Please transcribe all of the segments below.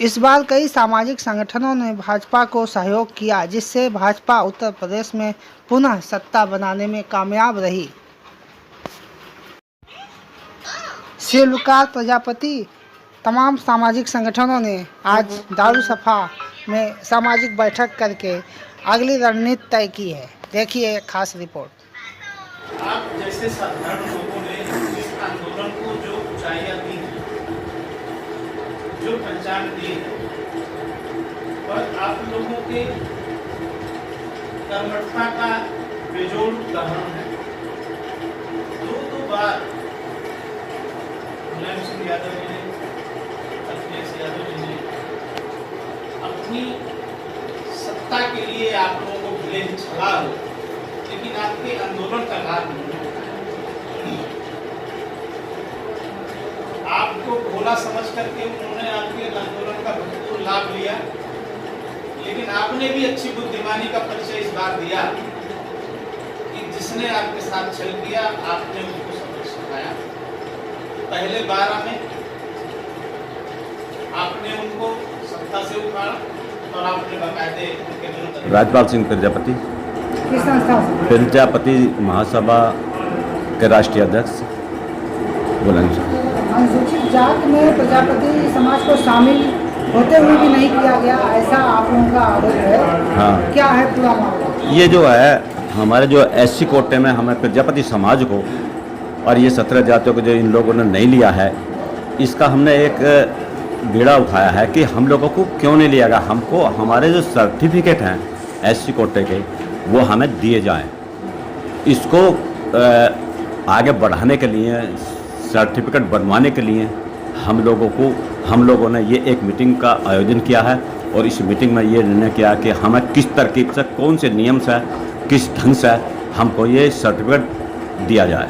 इस बार कई सामाजिक संगठनों ने भाजपा को सहयोग किया, जिससे भाजपा उत्तर प्रदेश में पुनः सत्ता बनाने में कामयाब रही। शिल्पकार प्रजापति तमाम सामाजिक संगठनों ने आज दारुसफा में सामाजिक बैठक करके अगली रणनीति तय की है। देखिए एक खास रिपोर्ट। आप जैसे साधारण लोगों ने इस आंदोलन को जो ऊंचाइयां दी हैं, जो पहचान दी है, और आप लोगों के कर्मठता का बेजोड़ उदाहरण है। दो बार मुलायम सिंह यादव जी ने, अखिलेश यादव जी ने अपनी सत्ता के लिए आप लोगों को भले ही छला हो, लेकिन आपके आंदोलन का लाभ नहीं है। आपको भोला समझ करके उन्होंने आपके आंदोलन का भरपूर लाभ लिया, लेकिन आपने भी अच्छी बुद्धिमानी का परिचय इस बार दिया कि जिसने आपके साथ छल किया आपने उसको सबक सिखाया। पहले 12 में आपने उनको सत्ता से उखाड़ा और आपने बाकायदे उनके विरुद्ध राजपाल सिंह प्रजापति, किस संस्था से? प्रजापति महासभा के राष्ट्रीय अध्यक्ष बुलंदशहर। अनुसूचित जात में प्रजापति समाज को शामिल होते हुए भी नहीं किया गया, ऐसा आप लोगों का आरोप है। हाँ, क्या है पूरा मामला? ये जो है हमारे जो SC कोटे में हमें प्रजापति समाज को और ये 17 जातियों को जो इन लोगों ने नहीं लिया है, इसका हमने एक बीड़ा उठाया है कि हम लोगों को क्यों नहीं लिया गया। हमको हमारे जो सर्टिफिकेट हैं SC कोटे के वो हमें दिए जाएं। इसको आगे बढ़ाने के लिए, सर्टिफिकेट बनवाने के लिए हम लोगों ने ये एक मीटिंग का आयोजन किया है और इस मीटिंग में ये निर्णय किया कि हमें किस तरकीब से, कौन से नियम से, किस ढंग से हमको ये सर्टिफिकेट दिया जाए।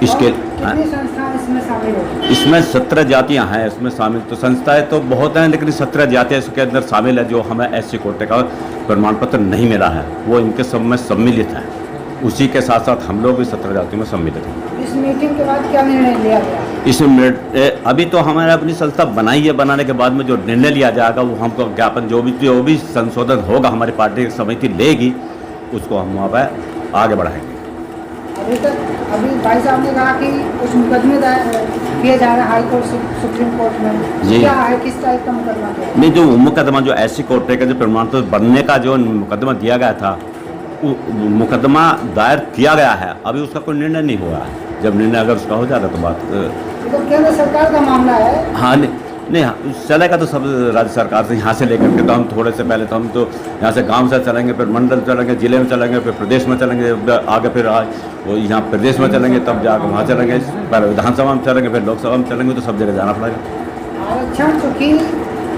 इसके कितनी संस्थाएं इसमें शामिल होगी? इसमें 17 जातियां हैं। इसमें शामिल तो संस्थाएं तो बहुत हैं, लेकिन 17 जातियां इसके अंदर शामिल है जो हमें SC कोटे का प्रमाण पत्र नहीं मिला है, वो इनके सब में सम्मिलित है। उसी के साथ साथ हम लोग भी 17 जातियों में सम्मिलित हैं। इस मीटिंग के बाद क्या निर्णय लिया गया? इसमें अभी तो हमारे अपनी संस्था बनाई है, बनाने के बाद में जो निर्णय लिया जाएगा वो हमको ज्ञापन जो भी संशोधन होगा हमारी पार्टी की समिति लेगी, उसको हम वहाँ पर आगे बढ़ाएंगे। अभी भाई साहब ने कहा कि कुछ मुकदमे किए जा रहे हैं हाई कोर्ट, सुप्रीम कोर्ट में। जी। क्या है, किस टाइप का मुकदमा है? नहीं, जो मुकदमा जो SC कोटे का जो प्रमाण पत्र बनने का जो मुकदमा दिया गया था, वो मुकदमा दायर किया गया है, अभी उसका कोई निर्णय नहीं हुआ है। जब निर्णय अगर उसका हो जाता तो बात तो केंद्र सरकार का मामला है। हाँ, नहीं हाँ, चलेगा तो सब राज्य सरकार से यहाँ से लेकर के, तो हम थोड़े से पहले तो हम तो यहाँ से गांव से चलेंगे, फिर मंडल चलेंगे, जिले में चलेंगे, फिर प्रदेश में चलेंगे, आगे फिर वो यहाँ प्रदेश में चलेंगे, तब जाकर वहाँ चलेंगे, पहले विधानसभा में चलेंगे, फिर लोकसभा में चलेंगे, तो सब जगह जाना पड़ेगा। आरक्षण चूँकि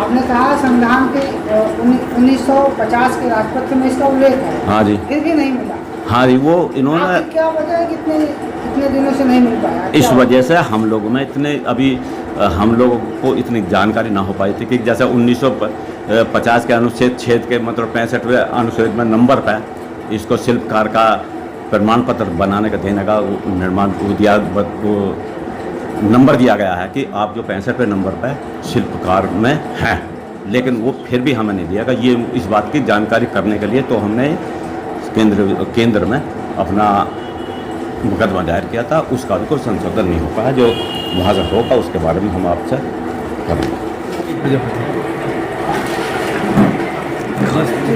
आपने कहा संविधान के 1950 के राजपत्र में इसका उल्लेख है। हाँ जी, फिर भी नहीं मिला। हाँ जी, वो इन्होंने क्या वजह है कि इतने दिनों से नहीं मिल पाया? इस वजह से हम लोगों में हम लोगों को इतनी जानकारी ना हो पाई थी कि जैसे 1950 के अनुच्छेद 6 के मतलब 65वें अनुच्छेद में नंबर पर इसको शिल्पकार का प्रमाण पत्र बनाने का देने का निर्माण नंबर दिया गया है कि आप जो 65वें नंबर पर शिल्पकार में हैं, लेकिन वो फिर भी हमें नहीं दिया गया। ये इस बात की जानकारी करने के लिए तो हमने केंद्र में अपना मुकदमा दायर किया था, उसका भी कोई संशोधन नहीं हो पाया। जो वहाँ से होगा उसके बारे में हम आपसे करेंगे।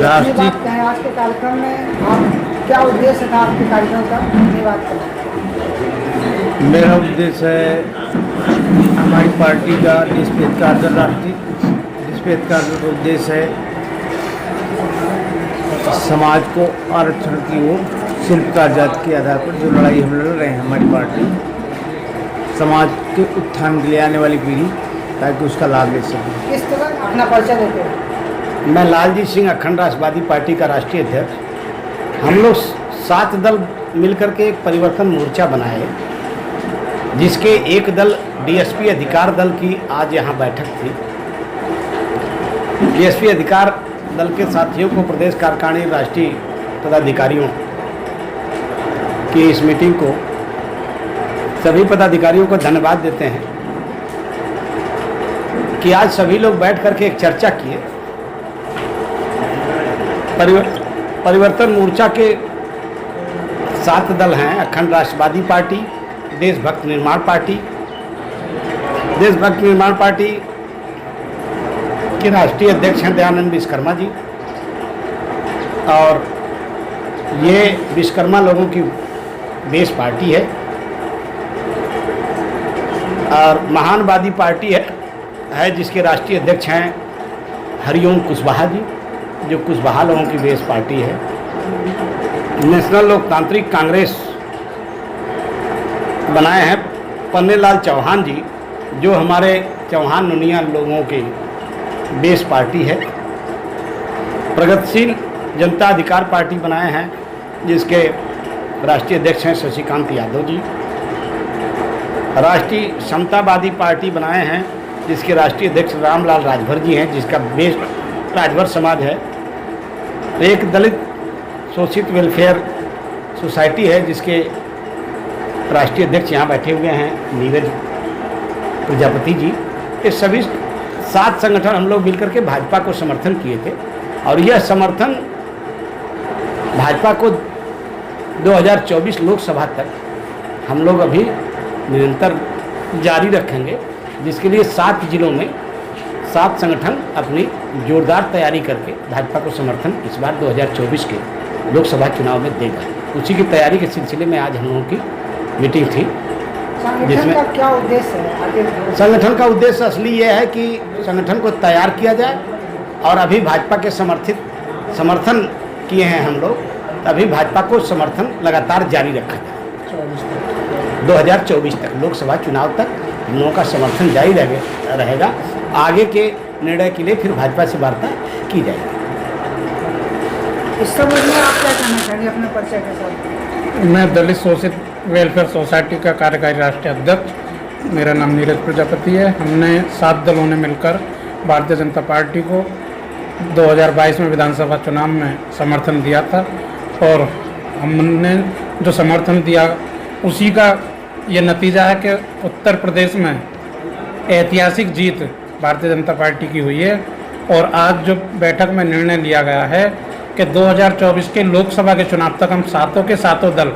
आज के कार्यक्रम में आप क्या उद्देश्य था आपके कार्यक्रम का? धन्यवाद करें। मेरा उद्देश्य है हमारी पार्टी का निष्पेद कार्य, राष्ट्रीय निष्पेद कार्य का उद्देश्य है समाज को आरक्षण की ओर शिल्पकार जाति के आधार पर जो लड़ाई हम लड़ रहे हैं, हमारी पार्टी समाज के उत्थान के लिए आने वाली पीढ़ी ताकि उसका लाभ ले सके। किस तरह अपना परिचय देते हैं? मैं लालजी सिंह अखंड राष्ट्रवादी पार्टी का राष्ट्रीय अध्यक्ष। हम लोग 7 दल मिलकर के एक परिवर्तन मोर्चा बनाए, जिसके एक दल DSP अधिकार दल की आज यहाँ बैठक थी। DSP अधिकार दल के साथियों को, प्रदेश कार्यकारिणी राष्ट्रीय पदाधिकारियों की इस मीटिंग को, सभी पदाधिकारियों को धन्यवाद देते हैं कि आज सभी लोग बैठ करके एक चर्चा किए। परिवर्तन मोर्चा के 7 दल हैं: अखंड राष्ट्रवादी पार्टी, देशभक्त निर्माण पार्टी, देशभक्त निर्माण पार्टी के राष्ट्रीय अध्यक्ष हैं दयानंद विश्वकर्मा जी, और ये विश्वकर्मा लोगों की बेस पार्टी है। और महानवादी पार्टी है जिसके राष्ट्रीय अध्यक्ष हैं हरिओम कुशवाहा जी, जो कुशवाहा लोगों की बेस पार्टी है। नेशनल लोकतांत्रिक कांग्रेस बनाए हैं पन्नेलाल चौहान जी, जो हमारे चौहान नुनिया लोगों की बेस पार्टी है। प्रगतिशील जनता अधिकार पार्टी बनाए हैं जिसके राष्ट्रीय अध्यक्ष हैं शशिकांत यादव जी। राष्ट्रीय समतावादी पार्टी बनाए हैं जिसके राष्ट्रीय अध्यक्ष रामलाल राजभर जी हैं, जिसका बेस राजभर समाज है। एक दलित शोषित वेलफेयर सोसाइटी है जिसके राष्ट्रीय अध्यक्ष यहाँ बैठे हुए हैं नीरज प्रजापति जी। ये सभी 7 संगठन हम लोग मिलकर के भाजपा को समर्थन किए थे, और यह समर्थन भाजपा को 2024 लोकसभा तक हम लोग अभी निरंतर जारी रखेंगे, जिसके लिए 7 जिलों में 7 संगठन अपनी जोरदार तैयारी करके भाजपा को समर्थन इस बार 2024 के लोकसभा चुनाव में देगा। उसी की तैयारी के सिलसिले में आज हम लोगों की मीटिंग थी, जिसमें क्या उद्देश्य है? संगठन का उद्देश्य असली ये है कि संगठन को तैयार किया जाए, और अभी भाजपा के समर्थन किए हैं हम लोग, अभी भाजपा को समर्थन लगातार जारी रखा जाए 2024 तक, लोकसभा चुनाव तक हम लोगों का समर्थन जारी रहेगा। आगे के निर्णय के लिए फिर भाजपा से वार्ता की जाएगी। इस संबंध में आप क्या कहना चाहेंगे अपने परिचय के साथ? मैं दलित शोषित वेलफेयर सोसाइटी का कार्यकारी राष्ट्रीय अध्यक्ष, मेरा नाम नीरज प्रजापति है। हमने 7 दलों ने मिलकर भारतीय जनता पार्टी को 2022 में विधानसभा चुनाव में समर्थन दिया था, और हमने जो समर्थन दिया उसी का ये नतीजा है कि उत्तर प्रदेश में ऐतिहासिक जीत भारतीय जनता पार्टी की हुई है। और आज जो बैठक में निर्णय लिया गया है कि 2024 के लोकसभा के चुनाव तक हम 7 दल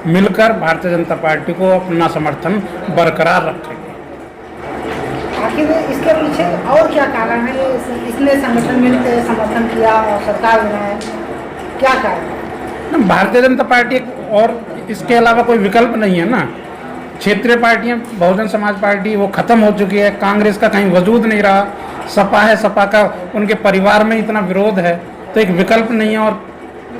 मिलकर भारतीय जनता पार्टी को अपना समर्थन बरकरार रखेंगे। आखिर इसके पीछे और क्या कारण है? इसने संगठन मिलकर समर्थन किया और सरकार बनाया, क्या कारण? भारतीय जनता पार्टी और इसके अलावा कोई विकल्प नहीं है ना। क्षेत्रीय पार्टियां, बहुजन समाज पार्टी वो खत्म हो चुकी है, कांग्रेस का कहीं वजूद नहीं रहा, सपा है, सपा का उनके परिवार में इतना विरोध है, तो एक विकल्प नहीं है। और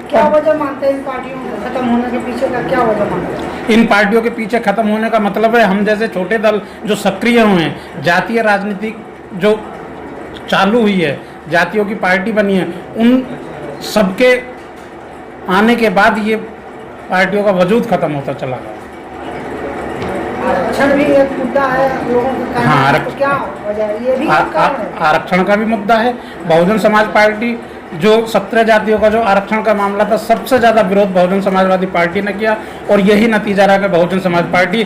क्या वजह मानते हैं इन पार्टियों को खत्म होने के पीछे का, क्या वजह मानते हैं? इन पार्टियों के पीछे खत्म होने का मतलब है हम जैसे छोटे दल जो सक्रिय हुए हैं, जातीय राजनीति जो चालू हुई है, जातियों की पार्टी बनी है, उन सबके आने के बाद ये पार्टियों का वजूद खत्म होता चला गया। आरक्षण भी एक मुद्दा है लोगों का। हाँ, तो क्या वजह है? ये भी एक कारण है। आरक्षण का भी मुद्दा है। बहुजन समाज पार्टी जो 17 जातियों का जो आरक्षण का मामला था, सबसे ज़्यादा विरोध बहुजन समाजवादी पार्टी ने किया, और यही नतीजा रहा कि बहुजन समाज पार्टी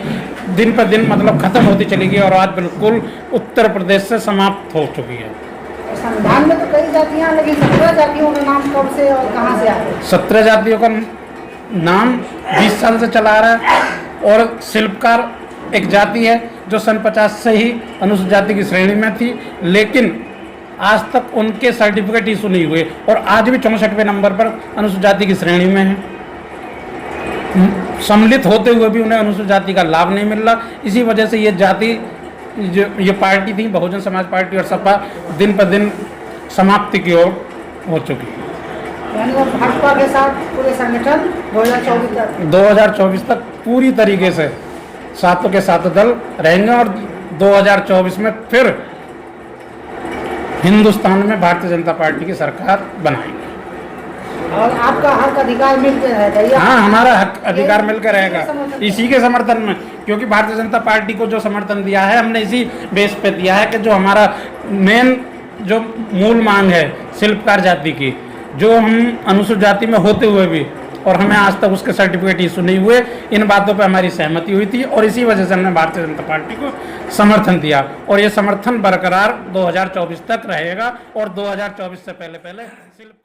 दिन पर दिन मतलब खत्म होती चली गई, और आज बिल्कुल उत्तर प्रदेश से समाप्त हो चुकी है। संविधान में तो कई जातियां, लेकिन 17 जातियों का नाम कब से और कहां से आया? 17 जातियों का नाम 20 साल से चला आ रहा है, और शिल्पकार एक जाति है जो सन 50 से ही अनुसूचित जाति की श्रेणी में थी, लेकिन आज तक उनके सर्टिफिकेट इशू नहीं हुए, और आज भी 64वें नंबर पर अनुसूचित जाति की श्रेणी में है। सम्मिलित होते हुए भी उन्हें अनुसूचित जाति का लाभ नहीं मिल रहा। इसी वजह से ये जाति जो ये पार्टी थी, बहुजन समाज पार्टी और सपा, दिन पर दिन समाप्ति की ओर हो चुकी है। यानी अब भाजपा के साथ पूरे संगठन 2024 तक पूरी तरीके से 7 के 7 दल रहेंगे, और 2024 में फिर हिंदुस्तान में भारतीय जनता पार्टी की सरकार बनाएंगे। और आपका हक अधिकार मिलकर रहेगा? हाँ, हमारा हक अधिकार मिलकर रहेगा इसी के समर्थन में, क्योंकि भारतीय जनता पार्टी को जो समर्थन दिया है हमने इसी बेस पे दिया है कि जो हमारा मेन जो मूल मांग है शिल्पकार जाति की, जो हम अनुसूचित जाति में होते हुए भी और हमें आज तक उसके सर्टिफिकेट इशू नहीं हुए। इन बातों पर हमारी सहमति हुई थी और इसी वजह से हमने भारतीय जनता पार्टी को समर्थन दिया और ये समर्थन बरकरार 2024 तक रहेगा और 2024 से पहले